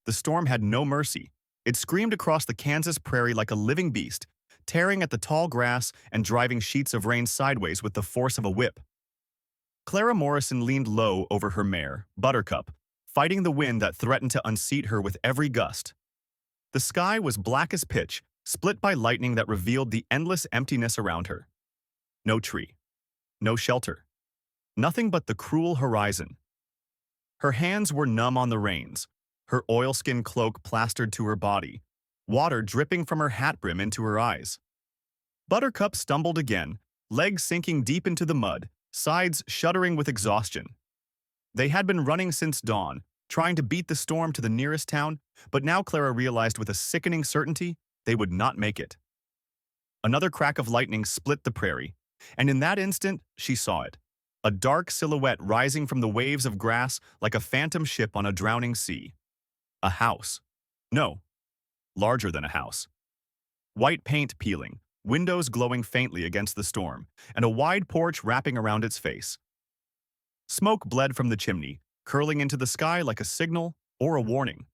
The storm had no mercy. It screamed across the Kansas prairie like a living beast, tearing at the tall grass and driving sheets of rain sideways with the force of a whip. Clara Morrison leaned low over her mare, Buttercup, fighting the wind that threatened to unseat her with every gust. The sky was black as pitch, split by lightning that revealed the endless emptiness around her. No tree. No shelter. Nothing but the cruel horizon. Her hands were numb on the reins, her oilskin cloak plastered to her body, water dripping from her hat brim into her eyes. Buttercup stumbled again, legs sinking deep into the mud, sides shuddering with exhaustion. They had been running since dawn, trying to beat the storm to the nearest town, but now Clara realized with a sickening certainty they would not make it. Another crack of lightning split the prairie, and in that instant she saw it. A dark silhouette rising from the waves of grass like a phantom ship on a drowning sea. A house. No, larger than a house. White paint peeling, windows glowing faintly against the storm, and a wide porch wrapping around its face. Smoke bled from the chimney, curling into the sky like a signal or a warning.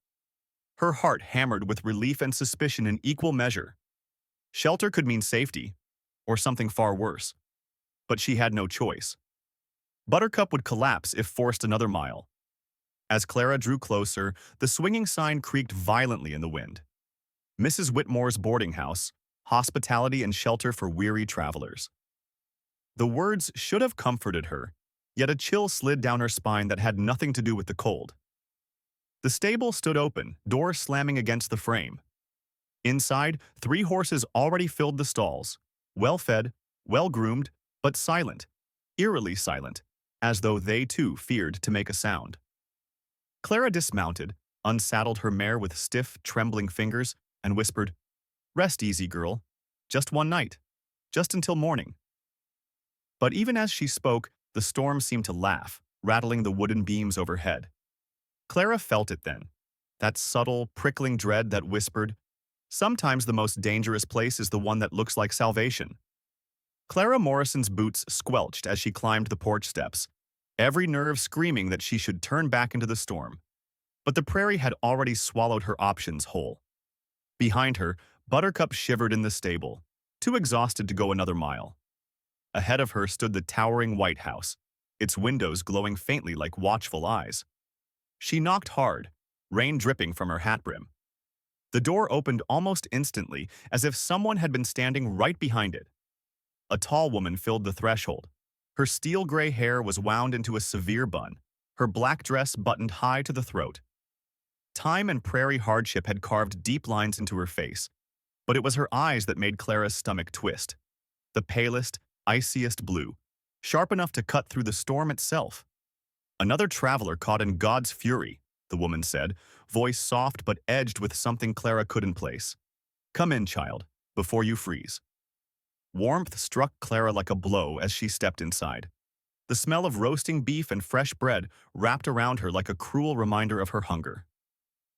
Her heart hammered with relief and suspicion in equal measure. Shelter could mean safety, or something far worse. But she had no choice. Buttercup would collapse if forced another mile. As Clara drew closer, the swinging sign creaked violently in the wind. Mrs. Whitmore's boarding house, hospitality and shelter for weary travelers. The words should have comforted her, yet a chill slid down her spine that had nothing to do with the cold. The stable stood open, door slamming against the frame. Inside, 3 horses already filled the stalls, well-fed, well-groomed, but silent, eerily silent, as though they too feared to make a sound. Clara dismounted, unsaddled her mare with stiff, trembling fingers, and whispered, "Rest easy, girl. Just one night. Just until morning." But even as she spoke, the storm seemed to laugh, rattling the wooden beams overhead. Clara felt it then, that subtle, prickling dread that whispered, "Sometimes the most dangerous place is the one that looks like salvation." Clara Morrison's boots squelched as she climbed the porch steps, every nerve screaming that she should turn back into the storm. But the prairie had already swallowed her options whole. Behind her, Buttercup shivered in the stable, too exhausted to go another mile. Ahead of her stood the towering White House, its windows glowing faintly like watchful eyes. She knocked hard, rain dripping from her hat brim. The door opened almost instantly, as if someone had been standing right behind it. A tall woman filled the threshold. Her steel-gray hair was wound into a severe bun, her black dress buttoned high to the throat. Time and prairie hardship had carved deep lines into her face, but it was her eyes that made Clara's stomach twist. The palest, iciest blue, sharp enough to cut through the storm itself. "Another traveler caught in God's fury," the woman said, voice soft but edged with something Clara couldn't place. "Come in, child, before you freeze." Warmth struck Clara like a blow as she stepped inside. The smell of roasting beef and fresh bread wrapped around her like a cruel reminder of her hunger.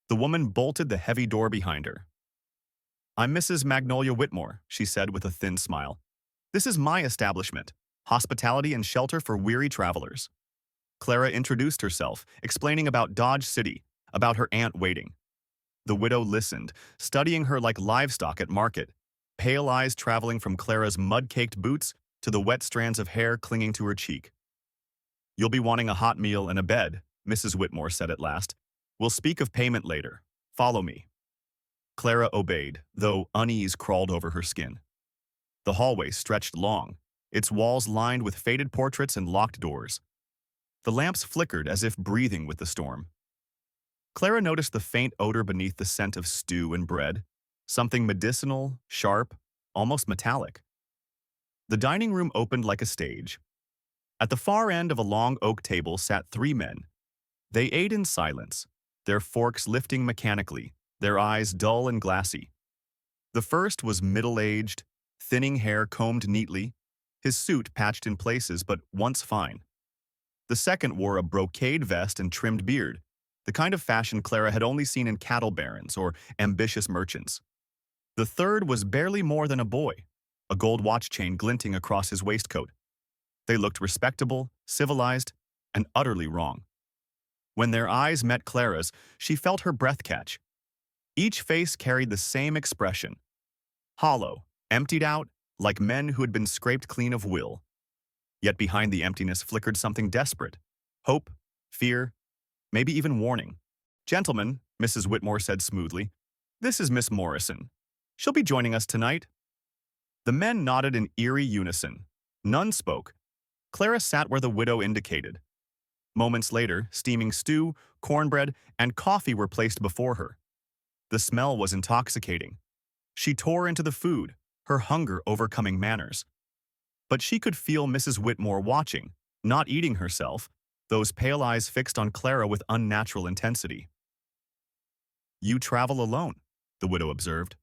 The woman bolted the heavy door behind her. "I'm Mrs. Magnolia Whitmore," she said with a thin smile. "This is my establishment, hospitality and shelter for weary travelers." Clara introduced herself, explaining about Dodge City, about her aunt waiting. The widow listened, studying her like livestock at market, pale eyes traveling from Clara's mud-caked boots to the wet strands of hair clinging to her cheek. "You'll be wanting a hot meal and a bed," Mrs. Whitmore said at last. "We'll speak of payment later. Follow me." Clara obeyed, though unease crawled over her skin. The hallway stretched long, its walls lined with faded portraits and locked doors. The lamps flickered as if breathing with the storm. Clara noticed the faint odor beneath the scent of stew and bread, something medicinal, sharp, almost metallic. The dining room opened like a stage. At the far end of a long oak table sat 3 men. They ate in silence, their forks lifting mechanically, their eyes dull and glassy. The first was middle-aged, thinning hair combed neatly, his suit patched in places but once fine. The second wore a brocade vest and trimmed beard, the kind of fashion Clara had only seen in cattle barons or ambitious merchants. The third was barely more than a boy, a gold watch chain glinting across his waistcoat. They looked respectable, civilized, and utterly wrong. When their eyes met Clara's, she felt her breath catch. Each face carried the same expression. Hollow, emptied out, like men who had been scraped clean of will. Yet behind the emptiness flickered something desperate. Hope, fear, maybe even warning. "Gentlemen," Mrs. Whitmore said smoothly, "this is Miss Morrison. She'll be joining us tonight." The men nodded in eerie unison. None spoke. Clara sat where the widow indicated. Moments later, steaming stew, cornbread, and coffee were placed before her. The smell was intoxicating. She tore into the food, her hunger overcoming manners. But she could feel Mrs. Whitmore watching, not eating herself, those pale eyes fixed on Clara with unnatural intensity. "You travel alone," the widow observed.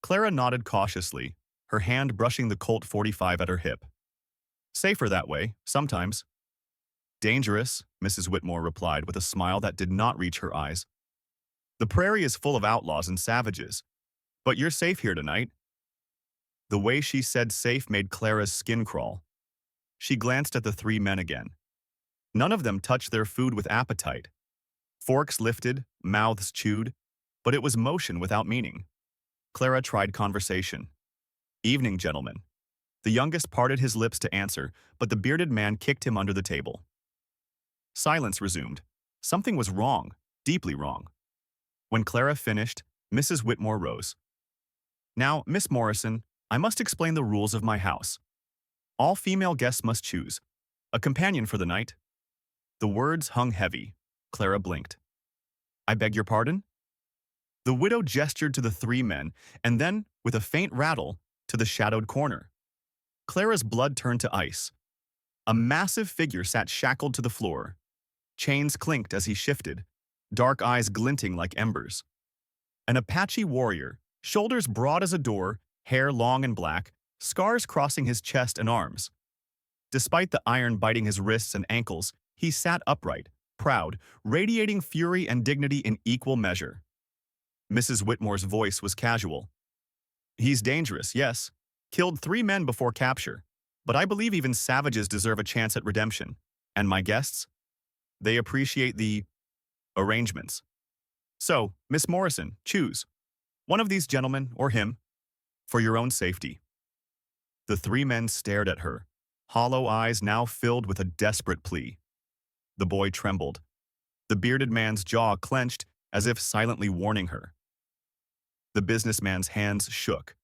Clara nodded cautiously, her hand brushing the Colt 45 at her hip. "Safer that way, sometimes." "Dangerous," Mrs. Whitmore replied with a smile that did not reach her eyes. "The prairie is full of outlaws and savages, but you're safe here tonight." The way she said safe made Clara's skin crawl. She glanced at the three men again. None of them touched their food with appetite. Forks lifted, mouths chewed, but it was motion without meaning. Clara tried conversation. "Evening, gentlemen." The youngest parted his lips to answer, but the bearded man kicked him under the table. Silence resumed. Something was wrong, deeply wrong. When Clara finished, Mrs. Whitmore rose. "Now, Miss Morrison, I must explain the rules of my house. All female guests must choose a companion for the night." The words hung heavy. Clara blinked. "I beg your pardon?" The widow gestured to the three men, and then, with a faint rattle, to the shadowed corner. Clara's blood turned to ice. A massive figure sat shackled to the floor. Chains clinked as he shifted, dark eyes glinting like embers. An Apache warrior, shoulders broad as a door, hair long and black, scars crossing his chest and arms. Despite the iron biting his wrists and ankles, he sat upright, proud, radiating fury and dignity in equal measure. Mrs. Whitmore's voice was casual. "He's dangerous, yes. Killed 3 men before capture. But I believe even savages deserve a chance at redemption. And my guests? They appreciate the arrangements. So, Miss Morrison, choose. One of these gentlemen, or him, for your own safety." The 3 men stared at her, hollow eyes now filled with a desperate plea. The boy trembled. The bearded man's jaw clenched, as if silently warning her. The businessman's hands shook.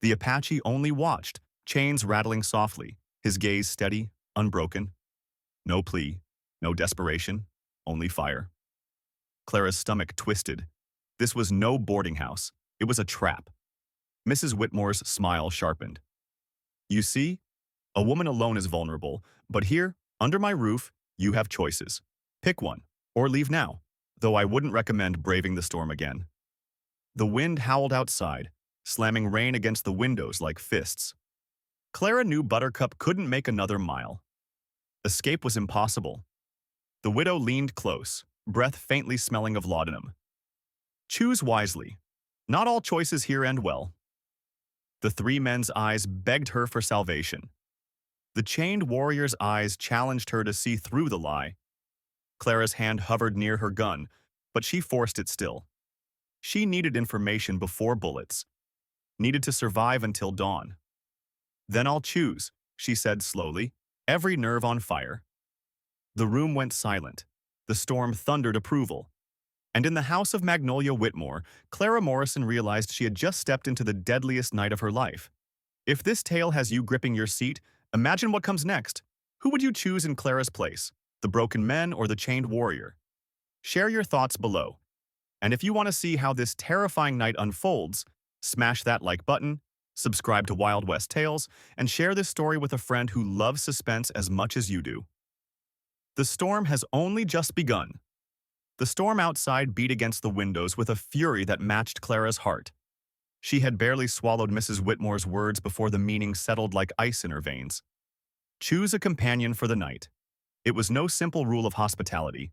The Apache only watched, chains rattling softly, his gaze steady, unbroken. No plea, no desperation, only fire. Clara's stomach twisted. This was no boarding house. It was a trap. Mrs. Whitmore's smile sharpened. "You see, a woman alone is vulnerable, but here, under my roof, you have choices. Pick one, or leave now, though I wouldn't recommend braving the storm again." The wind howled outside, slamming rain against the windows like fists. Clara knew Buttercup couldn't make another mile. Escape was impossible. The widow leaned close, breath faintly smelling of laudanum. "Choose wisely. Not all choices here end well." The 3 men's eyes begged her for salvation. The chained warrior's eyes challenged her to see through the lie. Clara's hand hovered near her gun, but she forced it still. She needed information before bullets, needed to survive until dawn. "Then I'll choose," she said slowly, every nerve on fire. The room went silent. The storm thundered approval. And in the house of Magnolia Whitmore, Clara Morrison realized she had just stepped into the deadliest night of her life. If this tale has you gripping your seat, imagine what comes next. Who would you choose in Clara's place, the broken men or the chained warrior? Share your thoughts below. And if you want to see how this terrifying night unfolds, smash that like button, subscribe to Wild West Tales, and share this story with a friend who loves suspense as much as you do. The storm has only just begun. The storm outside beat against the windows with a fury that matched Clara's heart. She had barely swallowed Mrs. Whitmore's words before the meaning settled like ice in her veins. Choose a companion for the night. It was no simple rule of hospitality.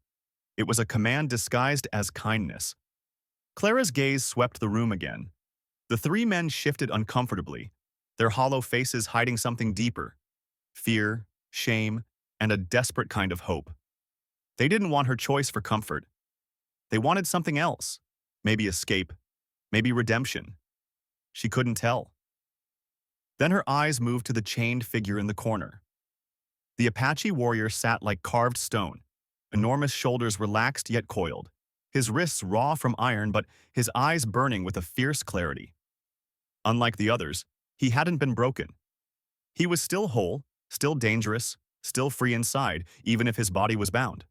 It was a command disguised as kindness. Clara's gaze swept the room again. The 3 men shifted uncomfortably, their hollow faces hiding something deeper: fear, shame, and a desperate kind of hope. They didn't want her choice for comfort. They wanted something else. Maybe escape, maybe redemption. She couldn't tell. Then her eyes moved to the chained figure in the corner. The Apache warrior sat like carved stone, enormous shoulders relaxed yet coiled, his wrists raw from iron but his eyes burning with a fierce clarity. Unlike the others, he hadn't been broken. He was still whole, still dangerous, still free inside, even if his body was bound.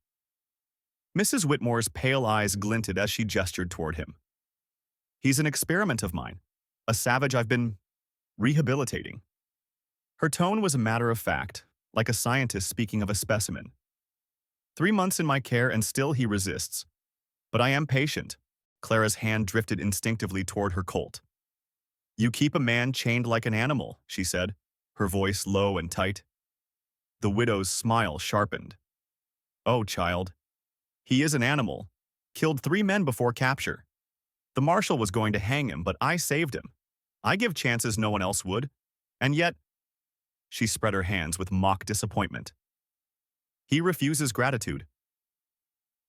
Mrs. Whitmore's pale eyes glinted as she gestured toward him. He's an experiment of mine, a savage I've been rehabilitating. Her tone was a matter of fact, like a scientist speaking of a specimen. 3 months in my care and still he resists. But I am patient. Clara's hand drifted instinctively toward her Colt. You keep a man chained like an animal, she said, her voice low and tight. The widow's smile sharpened. Oh, child. He is an animal. Killed 3 men before capture. The marshal was going to hang him, but I saved him. I give chances no one else would. And yet, she spread her hands with mock disappointment. He refuses gratitude.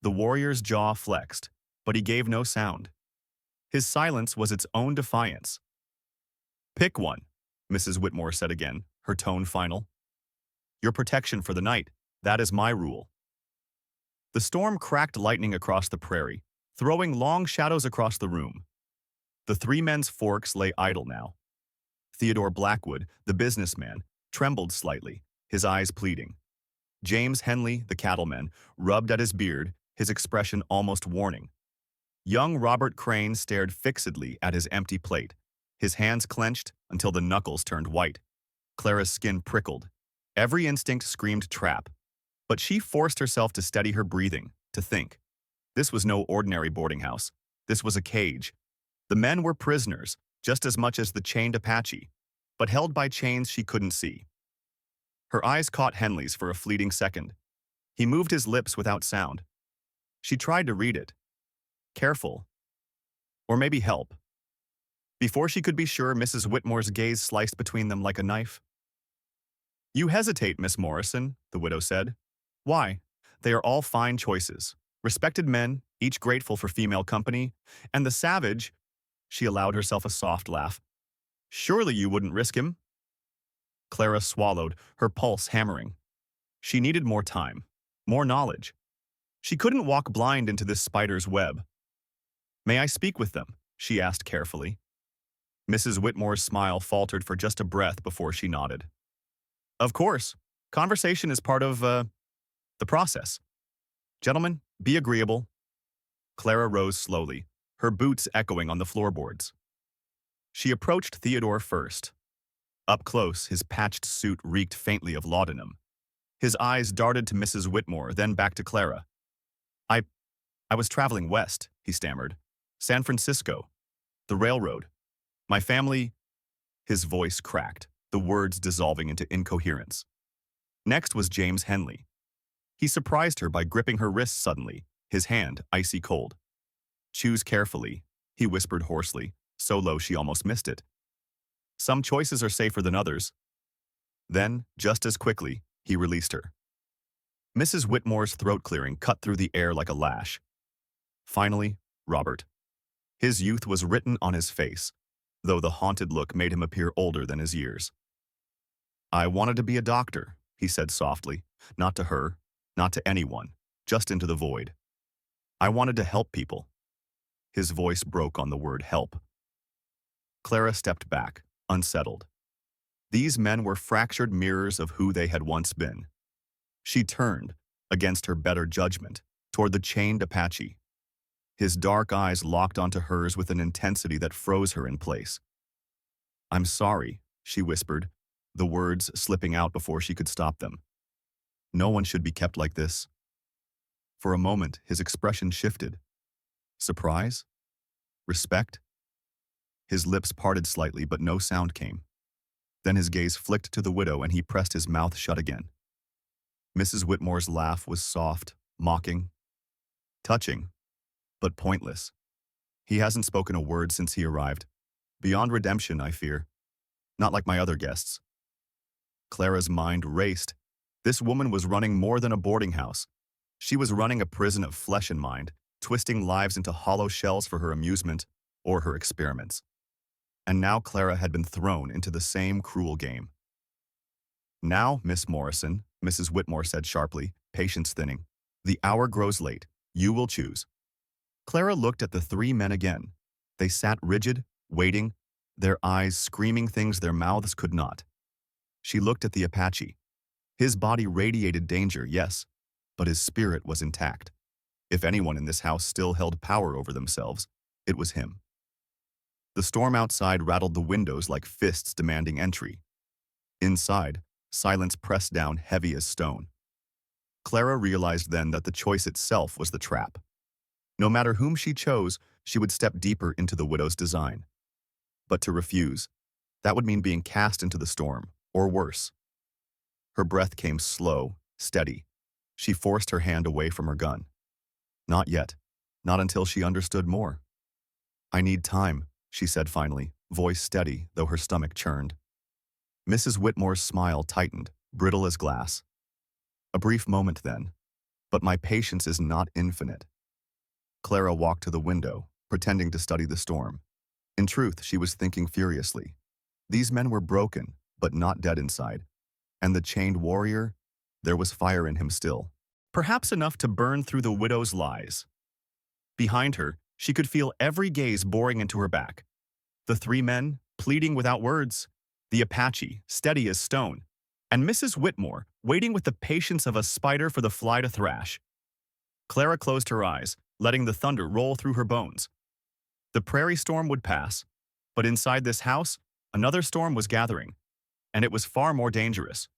The warrior's jaw flexed, but he gave no sound. His silence was its own defiance. Pick one, Mrs. Whitmore said again, her tone final. Your protection for the night, that is my rule. The storm cracked lightning across the prairie, throwing long shadows across the room. The 3 men's forks lay idle now. Theodore Blackwood, the businessman, trembled slightly, his eyes pleading. James Henley, the cattleman, rubbed at his beard, his expression almost warning. Young Robert Crane stared fixedly at his empty plate, his hands clenched until the knuckles turned white. Clara's skin prickled. Every instinct screamed trap. But she forced herself to steady her breathing, to think. This was no ordinary boarding house. This was a cage. The men were prisoners, just as much as the chained Apache, but held by chains she couldn't see. Her eyes caught Henley's for a fleeting second. He moved his lips without sound. She tried to read it. Careful. Or maybe help. Before she could be sure, Mrs. Whitmore's gaze sliced between them like a knife. You hesitate, Miss Morrison, the widow said. Why? They are all fine choices. Respected men, each grateful for female company, and the savage, she allowed herself a soft laugh. Surely you wouldn't risk him? Clara swallowed, her pulse hammering. She needed more time, more knowledge. She couldn't walk blind into this spider's web. May I speak with them? She asked carefully. Mrs. Whitmore's smile faltered for just a breath before she nodded. Of course. Conversation is part of, the process. Gentlemen, be agreeable. Clara rose slowly, her boots echoing on the floorboards. She approached Theodore first. Up close, his patched suit reeked faintly of laudanum. His eyes darted to Mrs. Whitmore, then back to Clara. I was traveling west, he stammered. San Francisco. The railroad. My family... His voice cracked, the words dissolving into incoherence. Next was James Henley. He surprised her by gripping her wrist suddenly, his hand icy cold. Choose carefully, he whispered hoarsely, so low she almost missed it. Some choices are safer than others. Then, just as quickly, he released her. Mrs. Whitmore's throat clearing cut through the air like a lash. Finally, Robert. His youth was written on his face, though the haunted look made him appear older than his years. I wanted to be a doctor, he said softly, not to her, not to anyone, just into the void. I wanted to help people. His voice broke on the word help. Clara stepped back, unsettled. These men were fractured mirrors of who they had once been. She turned, against her better judgment, toward the chained Apache. His dark eyes locked onto hers with an intensity that froze her in place. I'm sorry, she whispered, the words slipping out before she could stop them. No one should be kept like this. For a moment, his expression shifted. Surprise? Respect? His lips parted slightly, but no sound came. Then his gaze flicked to the widow and he pressed his mouth shut again. Mrs. Whitmore's laugh was soft, mocking, touching, but pointless. He hasn't spoken a word since he arrived. Beyond redemption, I fear. Not like my other guests. Clara's mind raced. This woman was running more than a boarding house. She was running a prison of flesh and mind, twisting lives into hollow shells for her amusement or her experiments. And now Clara had been thrown into the same cruel game. "Now, Miss Morrison," Mrs. Whitmore said sharply, patience thinning. "The hour grows late. You will choose." Clara looked at the three men again. They sat rigid, waiting, their eyes screaming things their mouths could not. She looked at the Apache. His body radiated danger, yes, but his spirit was intact. If anyone in this house still held power over themselves, it was him. The storm outside rattled the windows like fists demanding entry. Inside, silence pressed down heavy as stone. Clara realized then that the choice itself was the trap. No matter whom she chose, she would step deeper into the widow's design. But to refuse, that would mean being cast into the storm, or worse. Her breath came slow, steady. She forced her hand away from her gun. Not yet. Not until she understood more. "I need time," she said finally, voice steady, though her stomach churned. Mrs. Whitmore's smile tightened, brittle as glass. "A brief moment then. But my patience is not infinite." Clara walked to the window, pretending to study the storm. In truth, she was thinking furiously. These men were broken, but not dead inside. And the chained warrior, there was fire in him still. Perhaps enough to burn through the widow's lies. Behind her, she could feel every gaze boring into her back. The three men, pleading without words, the Apache, steady as stone, and Mrs. Whitmore, waiting with the patience of a spider for the fly to thrash. Clara closed her eyes, letting the thunder roll through her bones. The prairie storm would pass, but inside this house, another storm was gathering, and it was far more dangerous.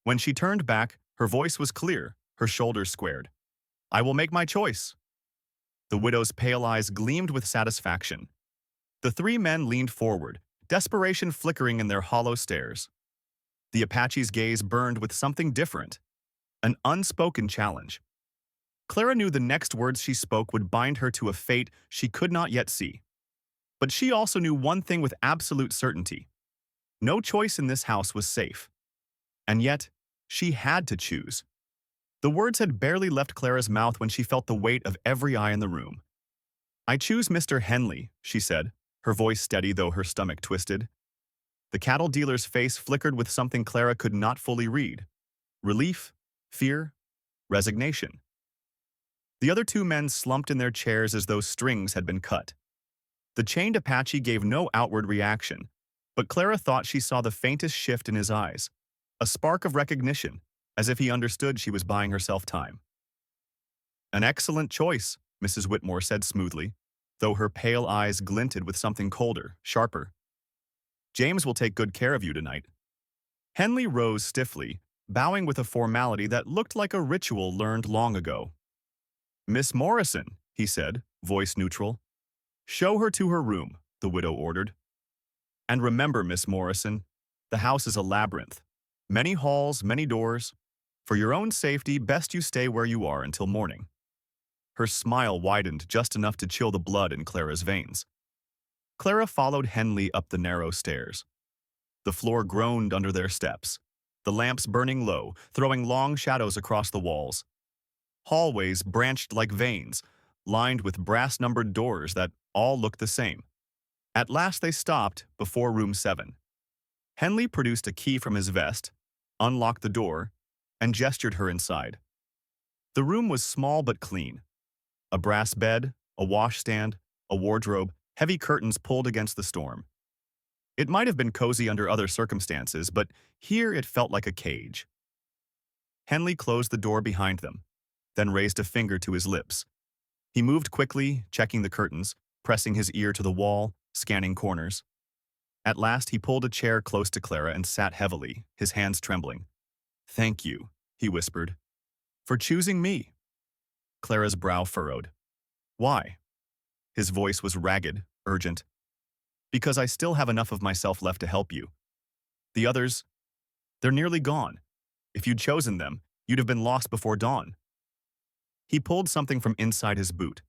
When she turned back, her voice was clear, her shoulders squared. "I will make my choice." The widow's pale eyes gleamed with satisfaction. The three men leaned forward, desperation flickering in their hollow stares. The Apache's gaze burned with something different, an unspoken challenge. Clara knew the next words she spoke would bind her to a fate she could not yet see. But she also knew one thing with absolute certainty. No choice in this house was safe. And yet, she had to choose. The words had barely left Clara's mouth when she felt the weight of every eye in the room. "I choose Mr. Henley," she said, her voice steady though her stomach twisted. The cattle dealer's face flickered with something Clara could not fully read. Relief, fear, resignation. The other two men slumped in their chairs as though strings had been cut. The chained Apache gave no outward reaction, but Clara thought she saw the faintest shift in his eyes, a spark of recognition, as if he understood she was buying herself time. "An excellent choice," Mrs. Whitmore said smoothly, though her pale eyes glinted with something colder, sharper. "James will take good care of you tonight." Henley rose stiffly, bowing with a formality that looked like a ritual learned long ago. "Miss Morrison," he said, voice neutral. "Show her to her room," the widow ordered. "And remember, Miss Morrison, the house is a labyrinth. Many halls, many doors. For your own safety, best you stay where you are until morning." Her smile widened just enough to chill the blood in Clara's veins. Clara followed Henley up the narrow stairs. The floor groaned under their steps, the lamps burning low, throwing long shadows across the walls. Hallways branched like veins, lined with brass-numbered doors that all looked the same. At last they stopped before room 7. Henley produced a key from his vest, unlocked the door, and gestured her inside. The room was small but clean. A brass bed, a washstand, a wardrobe, heavy curtains pulled against the storm. It might have been cozy under other circumstances, but here it felt like a cage. Henley closed the door behind them, then raised a finger to his lips. He moved quickly, checking the curtains, pressing his ear to the wall, scanning corners. At last he pulled a chair close to Clara and sat heavily, his hands trembling. "Thank you," he whispered, "for choosing me." Clara's brow furrowed. "Why?" His voice was ragged, urgent. "Because I still have enough of myself left to help you. The others, they're nearly gone. If you'd chosen them, you'd have been lost before dawn." He pulled something from inside his boot,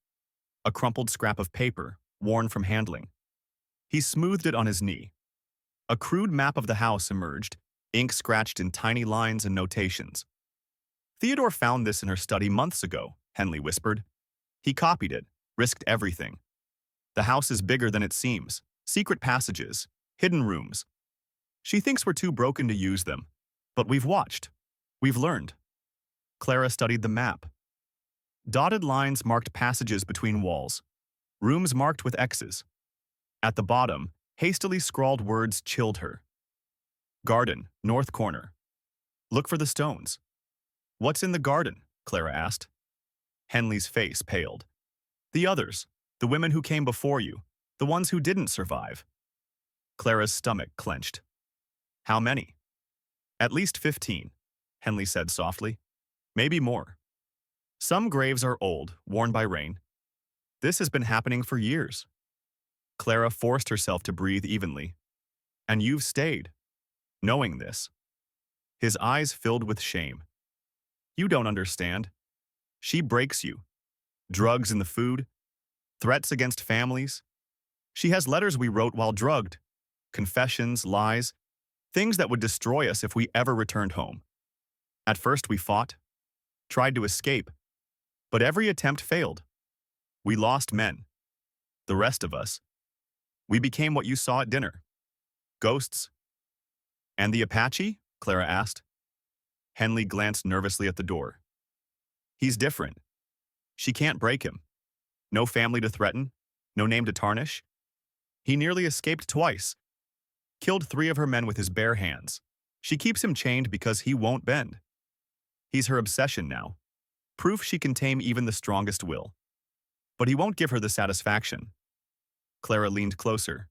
a crumpled scrap of paper, worn from handling. He smoothed it on his knee. A crude map of the house emerged, ink scratched in tiny lines and notations. Theodore found this in her study months ago, Henley whispered. He copied it, risked everything. The house is bigger than it seems. Secret passages, hidden rooms. She thinks we're too broken to use them. But we've watched. We've learned. Clara studied the map. Dotted lines marked passages between walls. Rooms marked with X's. At the bottom, hastily scrawled words chilled her. Garden, north corner. Look for the stones. What's in the garden? Clara asked. Henley's face paled. The others, the women who came before you, the ones who didn't survive. Clara's stomach clenched. How many? At least 15, Henley said softly. Maybe more. Some graves are old, worn by rain. This has been happening for years. Clara forced herself to breathe evenly. And you've stayed, knowing this. His eyes filled with shame. You don't understand. She breaks you. Drugs in the food, threats against families. She has letters we wrote while drugged, confessions, lies, things that would destroy us if we ever returned home. At first we fought, tried to escape, but every attempt failed. We lost men. The rest of us. We became what you saw at dinner. Ghosts. And the Apache? Clara asked. Henley glanced nervously at the door. He's different. She can't break him. No family to threaten, no name to tarnish. He nearly escaped twice. Killed 3 of her men with his bare hands. She keeps him chained because he won't bend. He's her obsession now. Proof she can tame even the strongest will. But he won't give her the satisfaction. Clara leaned closer.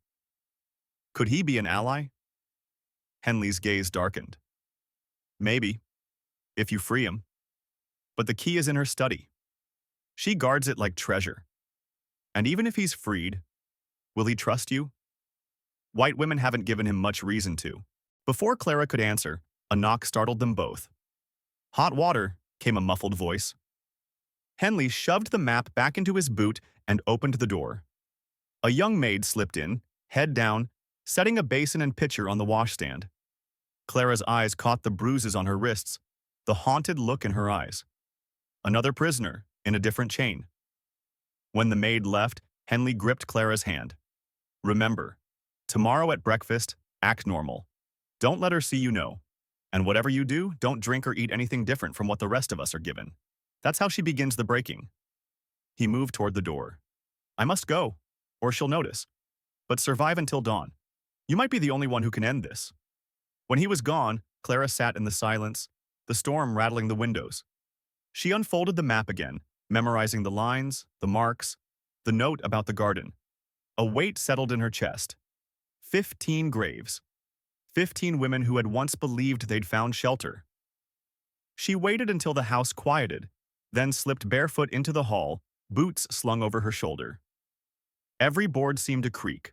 Could he be an ally? Henley's gaze darkened. Maybe, if you free him. But the key is in her study. She guards it like treasure. And even if he's freed, will he trust you? White women haven't given him much reason to. Before Clara could answer, a knock startled them both. Hot water, came a muffled voice. Henley shoved the map back into his boot and opened the door. A young maid slipped in, head down, setting a basin and pitcher on the washstand. Clara's eyes caught the bruises on her wrists, the haunted look in her eyes. Another prisoner, in a different chain. When the maid left, Henley gripped Clara's hand. Remember, tomorrow at breakfast, act normal. Don't let her see you know. And whatever you do, don't drink or eat anything different from what the rest of us are given. That's how she begins the breaking. He moved toward the door. I must go, or she'll notice. But survive until dawn. You might be the only one who can end this. When he was gone, Clara sat in the silence, the storm rattling the windows. She unfolded the map again, memorizing the lines, the marks, the note about the garden. A weight settled in her chest. 15 graves. 15 women who had once believed they'd found shelter. She waited until the house quieted, then slipped barefoot into the hall, boots slung over her shoulder. Every board seemed to creak.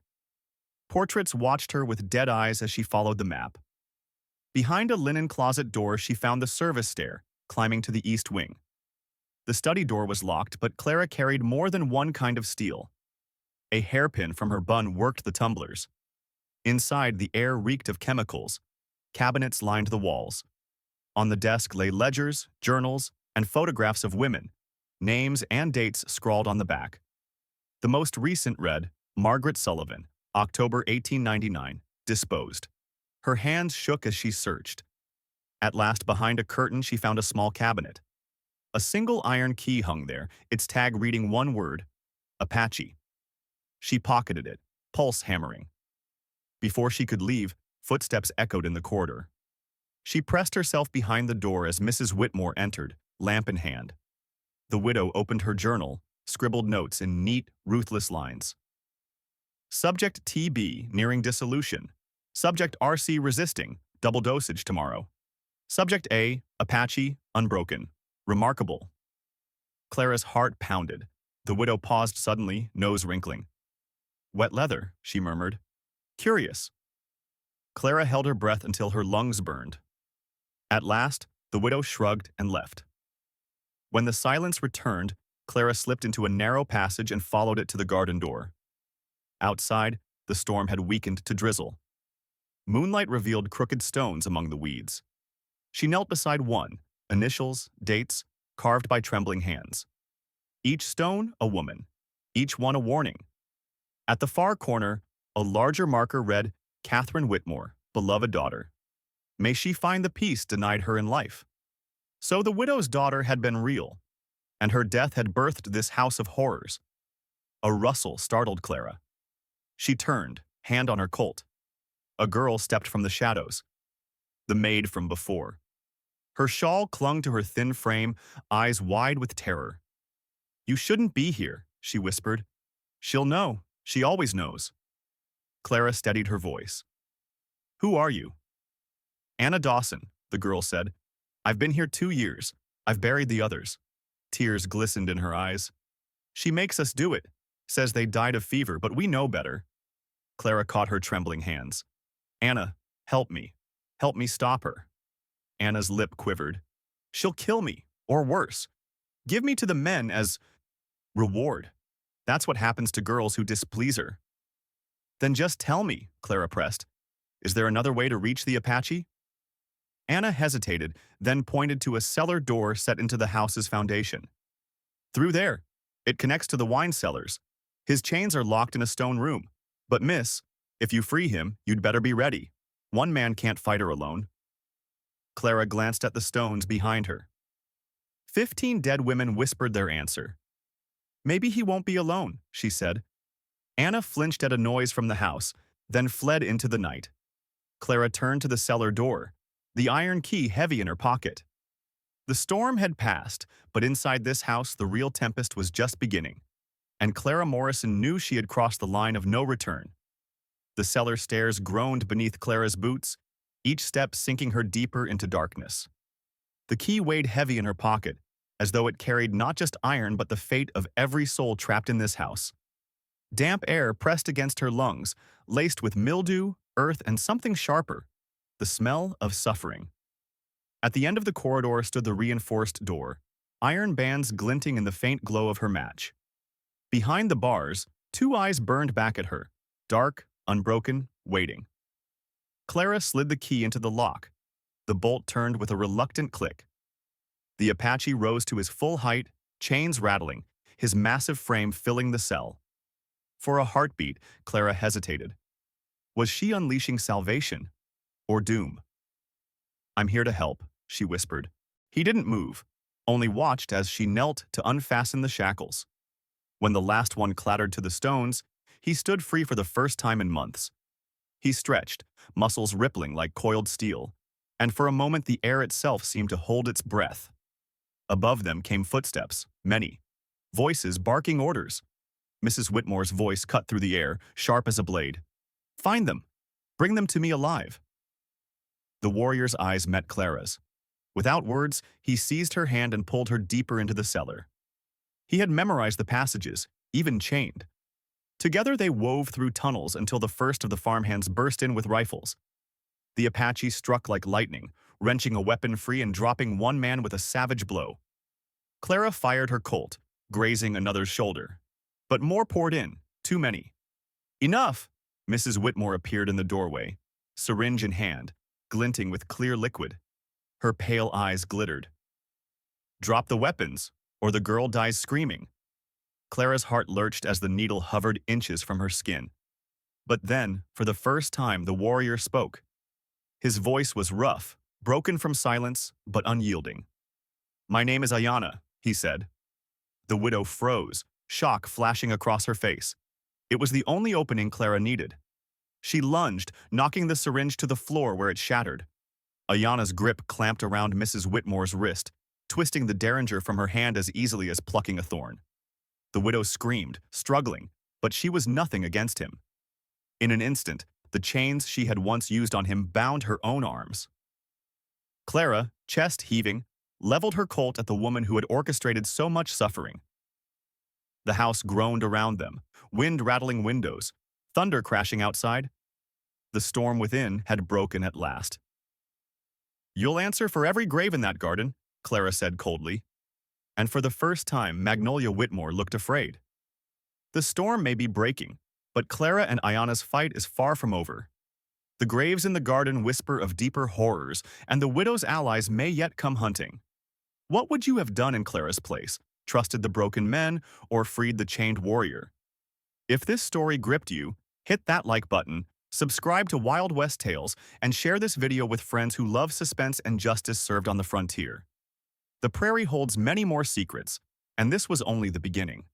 Portraits watched her with dead eyes as she followed the map. Behind a linen closet door, she found the service stair, climbing to the east wing. The study door was locked, but Clara carried more than one kind of steel. A hairpin from her bun worked the tumblers. Inside, the air reeked of chemicals. Cabinets lined the walls. On the desk lay ledgers, journals, and photographs of women, names and dates scrawled on the back. The most recent read, Margaret Sullivan, October 1899, disposed. Her hands shook as she searched. At last, behind a curtain, she found a small cabinet. A single iron key hung there, its tag reading one word, Apache. She pocketed it, pulse hammering. Before she could leave, footsteps echoed in the corridor. She pressed herself behind the door as Mrs. Whitmore entered, lamp in hand. The widow opened her journal, scribbled notes in neat, ruthless lines. Subject TB nearing dissolution. Subject RC resisting, double dosage tomorrow. Subject A, Apache, unbroken. Remarkable. Clara's heart pounded. The widow paused suddenly, nose wrinkling. Wet leather, she murmured. Curious. Clara held her breath until her lungs burned. At last, the widow shrugged and left. When the silence returned, Clara slipped into a narrow passage and followed it to the garden door. Outside, the storm had weakened to drizzle. Moonlight revealed crooked stones among the weeds. She knelt beside one, initials, dates, carved by trembling hands. Each stone, a woman. Each one a warning. At the far corner, a larger marker read, Catherine Whitmore, beloved daughter. May she find the peace denied her in life. So the widow's daughter had been real, and her death had birthed this house of horrors. A rustle startled Clara. She turned, hand on her colt. A girl stepped from the shadows. The maid from before. Her shawl clung to her thin frame, eyes wide with terror. You shouldn't be here, she whispered. She'll know. She always knows. Clara steadied her voice. Who are you? Anna Dawson, the girl said. I've been here 2 years. I've buried the others. Tears glistened in her eyes. She makes us do it. Says they died of fever, but we know better. Clara caught her trembling hands. Anna, help me. Help me stop her. Anna's lip quivered. She'll kill me, or worse. Give me to the men as reward. That's what happens to girls who displease her. Then just tell me, Clara pressed. Is there another way to reach the Apache? Anna hesitated, then pointed to a cellar door set into the house's foundation. Through there. It connects to the wine cellars. His chains are locked in a stone room. But miss, if you free him, you'd better be ready. One man can't fight her alone. Clara glanced at the stones behind her. 15 dead women whispered their answer. Maybe he won't be alone, she said. Anna flinched at a noise from the house, then fled into the night. Clara turned to the cellar door, the iron key heavy in her pocket. The storm had passed, but inside this house the real tempest was just beginning, and Clara Morrison knew she had crossed the line of no return. The cellar stairs groaned beneath Clara's boots, each step sinking her deeper into darkness. The key weighed heavy in her pocket, as though it carried not just iron but the fate of every soul trapped in this house. Damp air pressed against her lungs, laced with mildew, earth, and something sharper, the smell of suffering. At the end of the corridor stood the reinforced door, iron bands glinting in the faint glow of her match. Behind the bars, 2 eyes burned back at her, dark, unbroken, waiting. Clara slid the key into the lock. The bolt turned with a reluctant click. The Apache rose to his full height, chains rattling, his massive frame filling the cell. For a heartbeat, Clara hesitated. Was she unleashing salvation or doom? I'm here to help, she whispered. He didn't move, only watched as she knelt to unfasten the shackles. When the last one clattered to the stones, he stood free for the first time in months. He stretched, muscles rippling like coiled steel, and for a moment the air itself seemed to hold its breath. Above them came footsteps, many. Voices barking orders. Mrs. Whitmore's voice cut through the air, sharp as a blade. Find them. Bring them to me alive. The warrior's eyes met Clara's. Without words, he seized her hand and pulled her deeper into the cellar. He had memorized the passages, even chained. Together they wove through tunnels until the first of the farmhands burst in with rifles. The Apache struck like lightning, wrenching a weapon free and dropping one man with a savage blow. Clara fired her Colt, grazing another's shoulder. But more poured in, too many. Enough! Mrs. Whitmore appeared in the doorway, syringe in hand, glinting with clear liquid. Her pale eyes glittered. Drop the weapons, or the girl dies screaming. Clara's heart lurched as the needle hovered inches from her skin. But then, for the first time, the warrior spoke. His voice was rough, broken from silence, but unyielding. My name is Ayanna, he said. The widow froze, shock flashing across her face. It was the only opening Clara needed. She lunged, knocking the syringe to the floor where it shattered. Ayanna's grip clamped around Mrs. Whitmore's wrist, twisting the derringer from her hand as easily as plucking a thorn. The widow screamed, struggling, but she was nothing against him. In an instant, the chains she had once used on him bound her own arms. Clara, chest heaving, leveled her Colt at the woman who had orchestrated so much suffering. The house groaned around them, wind rattling windows, thunder crashing outside. The storm within had broken at last. You'll answer for every grave in that garden, Clara said coldly. And for the first time, Magnolia Whitmore looked afraid. The storm may be breaking, but Clara and Ayanna's fight is far from over. The graves in the garden whisper of deeper horrors, and the widow's allies may yet come hunting. What would you have done in Clara's place? Trusted the broken men or freed the chained warrior? If this story gripped you, hit that like button, subscribe to Wild West Tales, and share this video with friends who love suspense and justice served on the frontier. The prairie holds many more secrets, and this was only the beginning.